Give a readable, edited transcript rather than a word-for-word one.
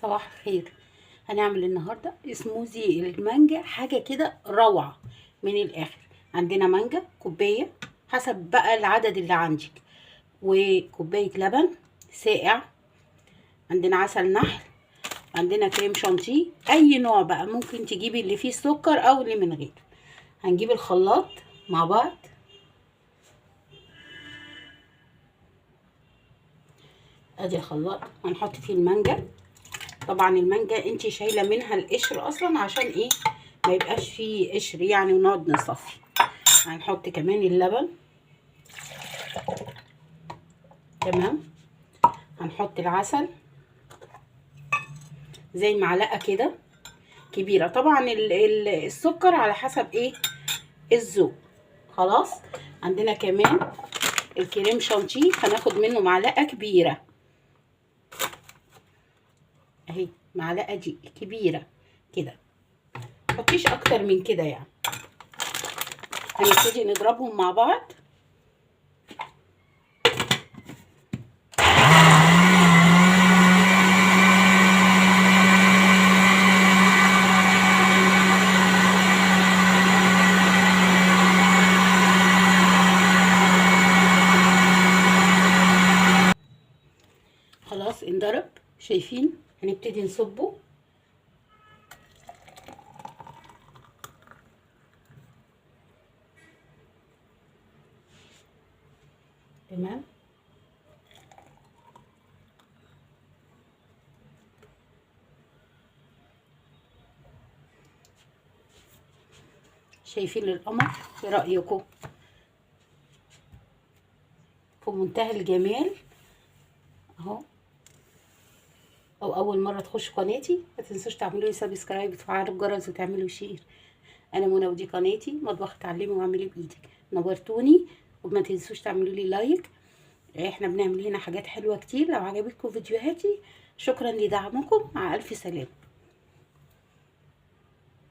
صباح الخير. هنعمل النهارده سموزي المانجا، حاجه كده روعه من الاخر. عندنا مانجا كوبايه حسب بقى العدد اللي عندك، وكوبايه لبن ساقع، عندنا عسل نحل، عندنا كريم شانتيه اي نوع بقى، ممكن تجيبي اللي فيه سكر او اللي من غير. هنجيب الخلاط مع بعض. ادي الخلاط هنحط فيه المانجا. طبعا المانجا انتي شايله منها القشر اصلا، عشان ايه؟ ما يبقاش فيه قشر يعني، ونقعد نصفي. هنحط كمان اللبن. تمام. هنحط العسل زي معلقه كده كبيره. طبعا السكر على حسب ايه الذوق. خلاص. عندنا كمان الكريم شانتيه، هناخد منه معلقه كبيره اهي، معلقه دي كبيره كده، متحطيش اكتر من كده يعني. هنبتدي نضربهم مع بعض. خلاص انضرب، شايفين؟ هنبتدي نصبه. تمام. شايفين القمر؟ ايه رأيكم؟ في منتهى الجمال اهو. او اول مره تخشوا قناتي، ما تنسوش تعملوا لي سبسكرايب وتفعلوا الجرس وتعملوا شير. انا منى، ودي قناتي مطبخ اتعلمي واعملي بايدك. نورتوني، وما تنسوش تعملوا لي لايك. احنا بنعمل هنا حاجات حلوه كتير. لو عجبتكم فيديوهاتي، شكرا لدعمكم، مع الف سلامه.